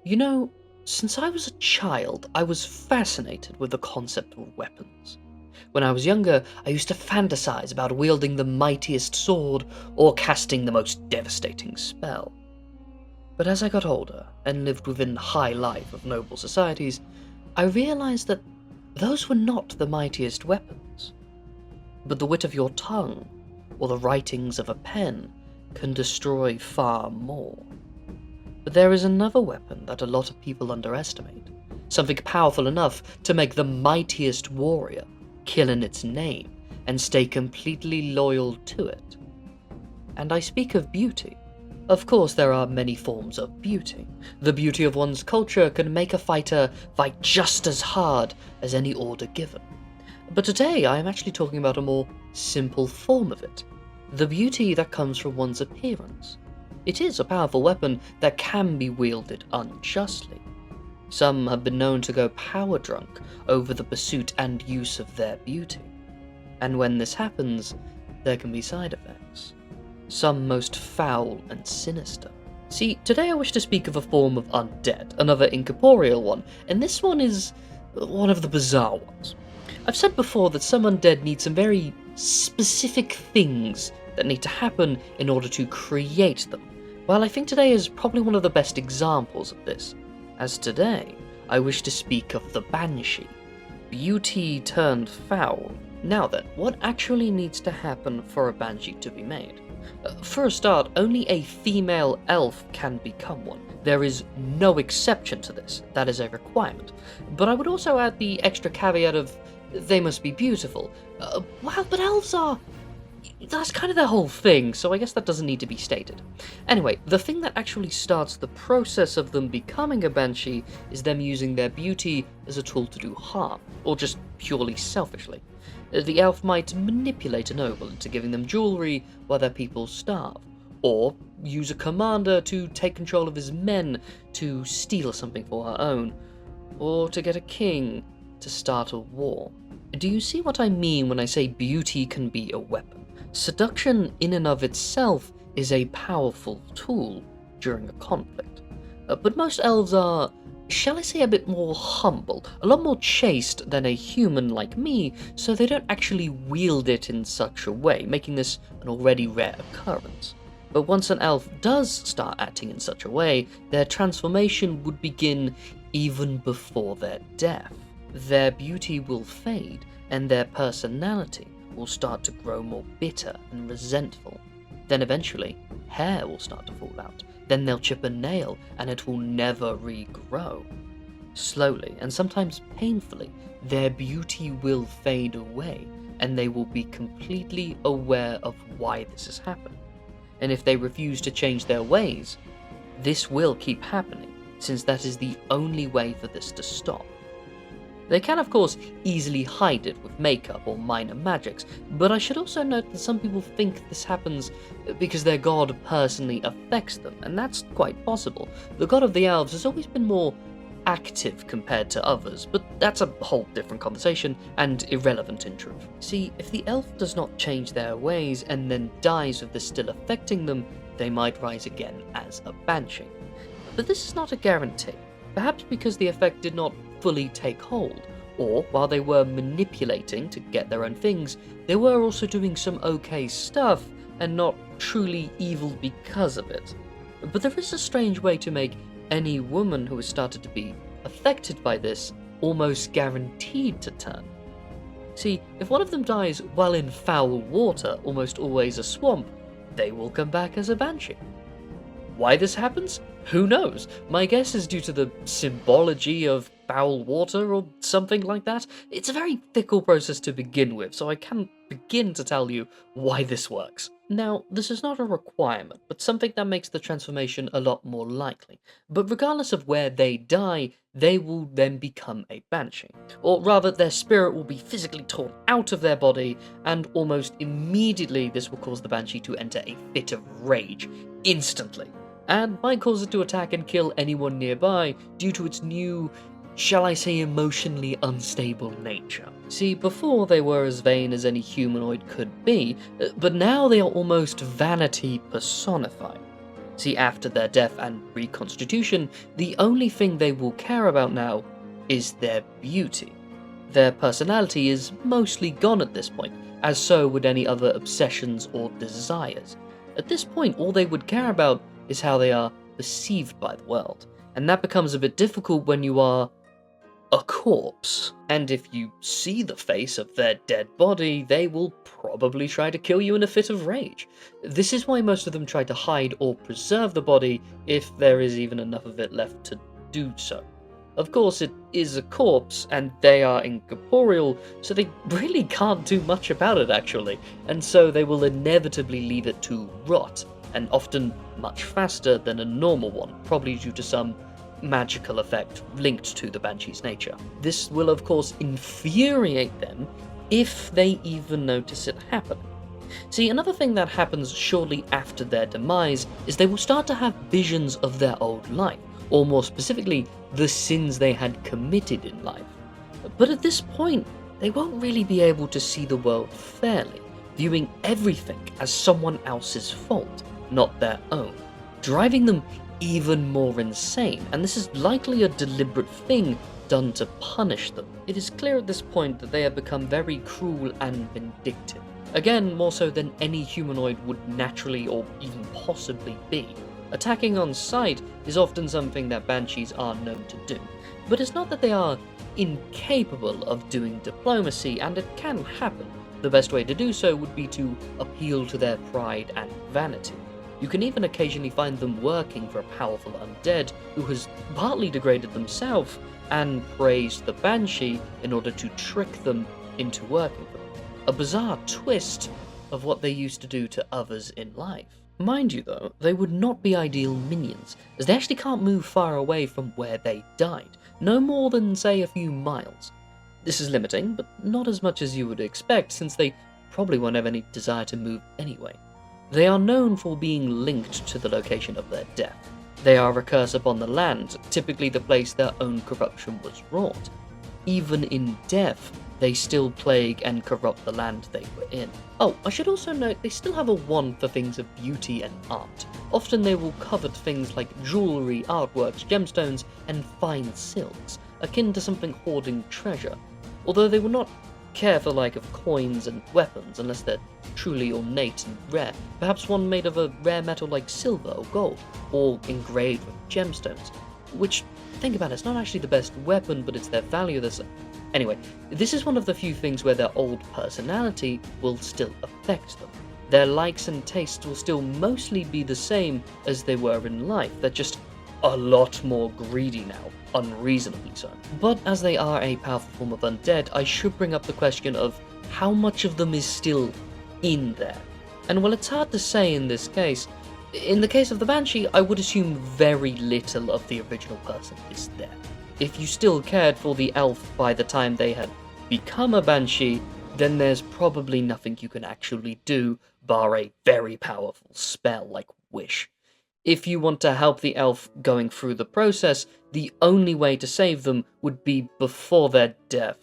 You know, since I was a child, I was fascinated with the concept of weapons. When I was younger, I used to fantasize about wielding the mightiest sword or casting the most devastating spell. But as I got older and lived within the high life of noble societies, I realized that those were not the mightiest weapons. But the wit of your tongue, or the writings of a pen, can destroy far more. But there is another weapon that a lot of people underestimate, something powerful enough to make the mightiest warrior kill in its name and stay completely loyal to it. And I speak of beauty. Of course, there are many forms of beauty. The beauty of one's culture can make a fighter fight just as hard as any order given. But today I am actually talking about a more simple form of it, the beauty that comes from one's appearance. It is a powerful weapon that can be wielded unjustly. Some have been known to go power drunk over the pursuit and use of their beauty. And when this happens, there can be side effects, some most foul and sinister. See, today I wish to speak of a form of undead, another incorporeal one, and this one is one of the bizarre ones. I've said before that some undead need some very specific things that need to happen in order to create them. Well, I think today is probably one of the best examples of this, as today I wish to speak of the Banshee. Beauty turned foul. Now then, what actually needs to happen for a Banshee to be made? For a start, only a female elf can become one. There is no exception to this, that is a requirement. But I would also add the extra caveat of they must be beautiful. Well, but elves are... That's kind of their whole thing, so I guess that doesn't need to be stated. Anyway, the thing that actually starts the process of them becoming a Banshee is them using their beauty as a tool to do harm, or just purely selfishly. The elf might manipulate a noble into giving them jewelry while their people starve, or use a commander to take control of his men to steal something for her own, or to get a king to start a war. Do you see what I mean when I say beauty can be a weapon? Seduction in and of itself is a powerful tool during a conflict. But most elves are, shall I say, a bit more humble, a lot more chaste than a human like me, so they don't actually wield it in such a way, making this an already rare occurrence. But once an elf does start acting in such a way, their transformation would begin even before their death. Their beauty will fade, and their personality will start to grow more bitter and resentful. Then eventually, hair will start to fall out. Then they'll chip a nail, and it will never regrow. Slowly, and sometimes painfully, their beauty will fade away, and they will be completely aware of why this is happening. And if they refuse to change their ways, this will keep happening, since that is the only way for this to stop. They can, of course, easily hide it with makeup or minor magics, but I should also note that some people think this happens because their god personally affects them, and that's quite possible. The god of the elves has always been more active compared to others, but that's a whole different conversation, and irrelevant in truth. See, if the elf does not change their ways and then dies with this still affecting them, they might rise again as a banshee. But this is not a guarantee, perhaps because the effect did not fully take hold, or while they were manipulating to get their own things, they were also doing some okay stuff and not truly evil because of it. But there is a strange way to make any woman who has started to be affected by this almost guaranteed to turn. See, if one of them dies while in foul water, almost always a swamp, they will come back as a banshee. Why this happens? Who knows? My guess is due to the symbology of foul water or something like that. It's a very fickle process to begin with, so I can't begin to tell you why this works. Now, this is not a requirement, but something that makes the transformation a lot more likely. But regardless of where they die, they will then become a banshee. Or rather, their spirit will be physically torn out of their body, and almost immediately this will cause the banshee to enter a fit of rage, instantly, and might cause it to attack and kill anyone nearby due to its new, shall I say, emotionally unstable nature. See, before they were as vain as any humanoid could be, but now they are almost vanity personified. See, after their death and reconstitution, the only thing they will care about now is their beauty. Their personality is mostly gone at this point, as so would any other obsessions or desires. At this point, all they would care about is how they are perceived by the world, and that becomes a bit difficult when you are a corpse. And if you see the face of their dead body, they will probably try to kill you in a fit of rage. This is why most of them try to hide or preserve the body if there is even enough of it left to do so. Of course, it is a corpse, and they are incorporeal, so they really can't do much about it actually, and so they will inevitably leave it to rot, and often much faster than a normal one, probably due to some magical effect linked to the Banshee's nature. This will of course infuriate them if they even notice it happening. See, another thing that happens shortly after their demise is they will start to have visions of their old life, or more specifically, the sins they had committed in life. But at this point, they won't really be able to see the world fairly, viewing everything as someone else's fault, not their own, driving them even more insane, and this is likely a deliberate thing done to punish them. It is clear at this point that they have become very cruel and vindictive. Again, more so than any humanoid would naturally or even possibly be. Attacking on sight is often something that Banshees are known to do, but it's not that they are incapable of doing diplomacy, and it can happen. The best way to do so would be to appeal to their pride and vanity. You can even occasionally find them working for a powerful undead who has partly degraded themselves and praised the Banshee in order to trick them into working for them. A bizarre twist of what they used to do to others in life. Mind you though, they would not be ideal minions, as they actually can't move far away from where they died, no more than say a few miles. This is limiting, but not as much as you would expect, since they probably won't have any desire to move anyway. They are known for being linked to the location of their death. They are a curse upon the land, typically the place their own corruption was wrought. Even in death, they still plague and corrupt the land they were in. Oh, I should also note they still have a want for things of beauty and art. Often they will covet things like jewellery, artworks, gemstones, and fine silks, akin to something hoarding treasure, although they will not care for the like of coins and weapons unless they're truly ornate and rare, perhaps one made of a rare metal like silver or gold, or engraved with gemstones, which, think about it, it's not actually the best weapon, but it's their value that's... Anyway, this is one of the few things where their old personality will still affect them. Their likes and tastes will still mostly be the same as they were in life, they're just a lot more greedy now, unreasonably so. But as they are a powerful form of undead, I should bring up the question of how much of them is still in there. And well, it's hard to say in this case. In the case of the Banshee, I would assume very little of the original person is there. If you still cared for the elf by the time they had become a Banshee, then there's probably nothing you can actually do, bar a very powerful spell like Wish. If you want to help the elf going through the process, the only way to save them would be before their death.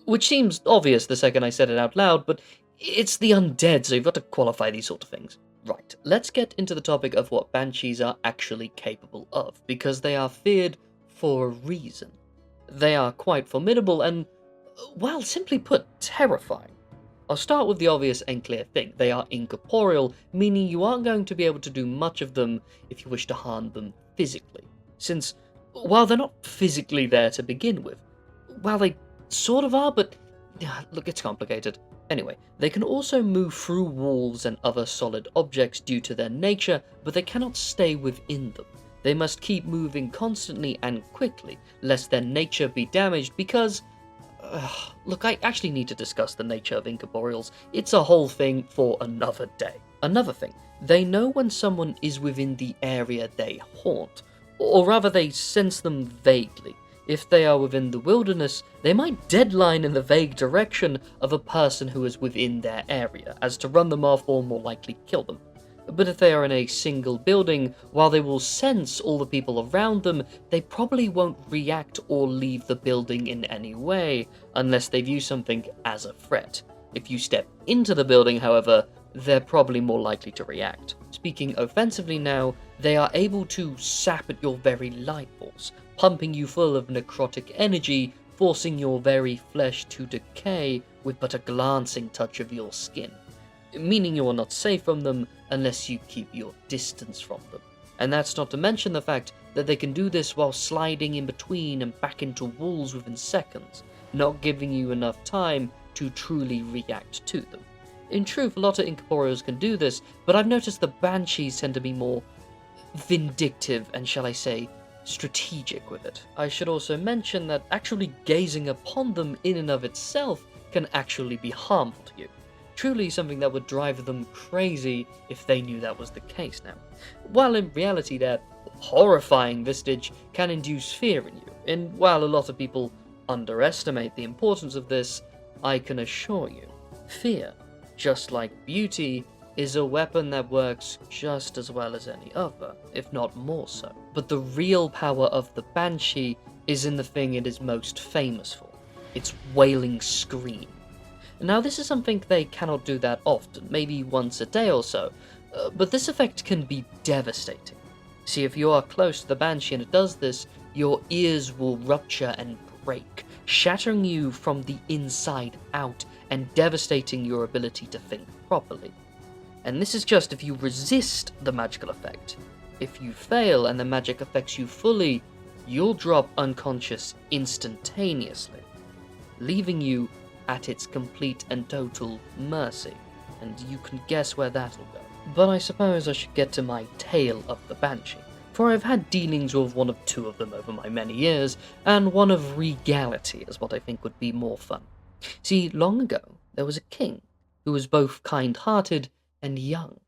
Which seems obvious the second I said it out loud, but it's the undead, so you've got to qualify these sort of things. Right, let's get into the topic of what Banshees are actually capable of, because they are feared for a reason. They are quite formidable and, well, simply put, terrifying. I'll start with the obvious and clear thing. They are incorporeal, meaning you aren't going to be able to do much of them if you wish to harm them physically. Since, while they're not physically there to begin with, well, they sort of are, but look, it's complicated. Anyway, they can also move through walls and other solid objects due to their nature, but they cannot stay within them. They must keep moving constantly and quickly, lest their nature be damaged because... look, I actually need to discuss the nature of incorporeals. It's a whole thing for another day. Another thing, they know when someone is within the area they haunt, or rather they sense them vaguely. If they are within the wilderness, they might deadline in the vague direction of a person who is within their area, as to run them off or more likely kill them. But if they are in a single building, while they will sense all the people around them, they probably won't react or leave the building in any way, unless they view something as a threat. If you step into the building, however, they're probably more likely to react. Speaking offensively now, they are able to sap at your very life force, pumping you full of necrotic energy, forcing your very flesh to decay with but a glancing touch of your skin, meaning you are not safe from them unless you keep your distance from them. And that's not to mention the fact that they can do this while sliding in between and back into walls within seconds, not giving you enough time to truly react to them. In truth, a lot of incorporeals can do this, but I've noticed the Banshees tend to be more vindictive and, shall I say, strategic with it. I should also mention that actually gazing upon them in and of itself can actually be harmful to you. Truly something that would drive them crazy if they knew that was the case now. While in reality their horrifying visage can induce fear in you, and while a lot of people underestimate the importance of this, I can assure you, fear, just like beauty, is a weapon that works just as well as any other, if not more so. But the real power of the Banshee is in the thing it is most famous for, its wailing scream. Now this is something they cannot do that often, maybe once a day or so, but this effect can be devastating. See, if you are close to the Banshee and it does this, your ears will rupture and break, shattering you from the inside out and devastating your ability to think properly. And this is just if you resist the magical effect. If you fail and the magic affects you fully, you'll drop unconscious instantaneously, leaving you at its complete and total mercy, and you can guess where that'll go. But I suppose I should get to my tale of the Banshee, for I've had dealings with one of two of them over my many years, and one of regality is what I think would be more fun. See, long ago, there was a king who was both kind-hearted and young.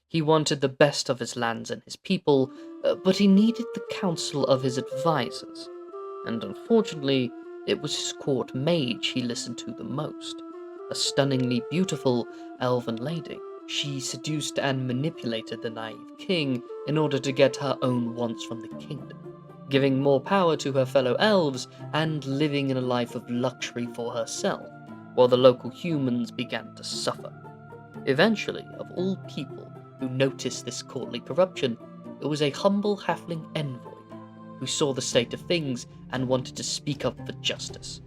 He wanted the best of his lands and his people, but he needed the counsel of his advisors, and unfortunately, it was his court mage he listened to the most, a stunningly beautiful elven lady. She seduced and manipulated the naive king in order to get her own wants from the kingdom, giving more power to her fellow elves and living in a life of luxury for herself, while the local humans began to suffer. Eventually, of all people who noticed this courtly corruption, it was a humble halfling envoy who saw the state of things and wanted to speak up for justice.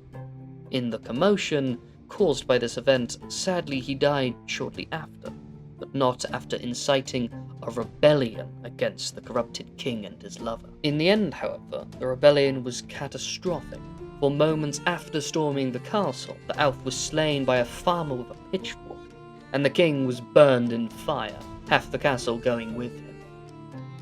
In the commotion caused by this event, sadly he died shortly after, but not after inciting a rebellion against the corrupted king and his lover. In the end, however, the rebellion was catastrophic, for moments after storming the castle, the elf was slain by a farmer with a pitchfork, and the king was burned in fire, half the castle going with him.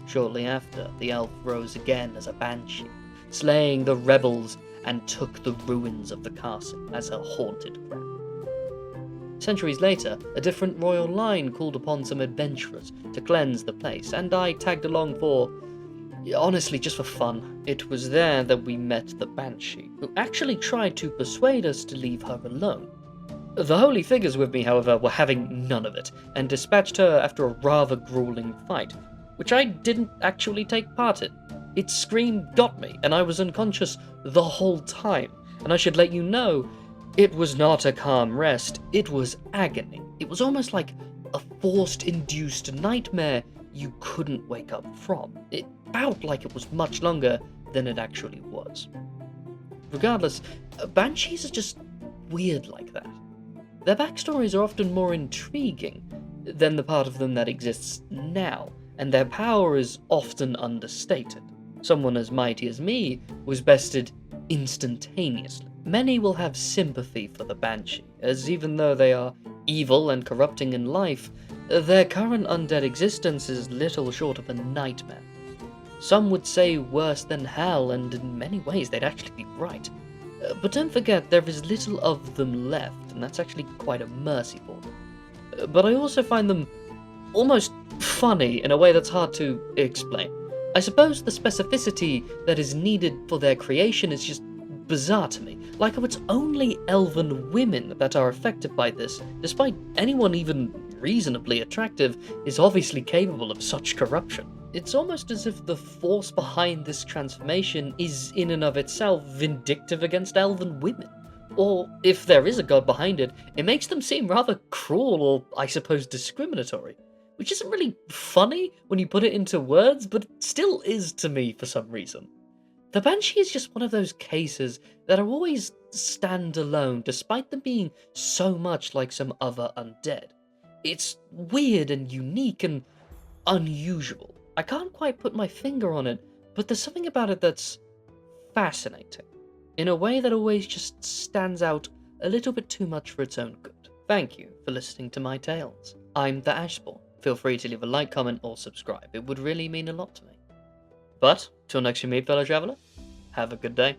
Shortly after, the elf rose again as a banshee, slaying the rebels and took the ruins of the castle as her haunted ground. Centuries later, a different royal line called upon some adventurers to cleanse the place, and I tagged along honestly, just for fun. It was there that we met the Banshee, who actually tried to persuade us to leave her alone. The holy figures with me, however, were having none of it, and dispatched her after a rather grueling fight, which I didn't actually take part in. Its scream got me, and I was unconscious the whole time, and I should let you know, it was not a calm rest, it was agony. It was almost like a forced-induced nightmare you couldn't wake up from. It felt like it was much longer than it actually was. Regardless, Banshees are just weird like that. Their backstories are often more intriguing than the part of them that exists now, and their power is often understated. Someone as mighty as me was bested instantaneously. Many will have sympathy for the Banshee, as even though they are evil and corrupting in life, their current undead existence is little short of a nightmare. Some would say worse than hell, and in many ways they'd actually be right. But don't forget, there is little of them left, and that's actually quite a mercy for them. But I also find them almost funny in a way that's hard to explain. I suppose the specificity that is needed for their creation is just bizarre to me, like how it's only elven women that are affected by this, despite anyone even reasonably attractive is obviously capable of such corruption. It's almost as if the force behind this transformation is in and of itself vindictive against elven women. Or, if there is a god behind it, it makes them seem rather cruel or, I suppose, discriminatory. which isn't really funny when you put it into words, but it still is to me for some reason. The Banshee is just one of those cases that are always stand alone, despite them being so much like some other undead. It's weird and unique and unusual. I can't quite put my finger on it, but there's something about it that's fascinating, in a way that always just stands out a little bit too much for its own good. Thank you for listening to my tales. I'm the Ashspawn. Feel free to leave a like, comment, or subscribe. It would really mean a lot to me. But, till next you meet, fellow traveller, have a good day.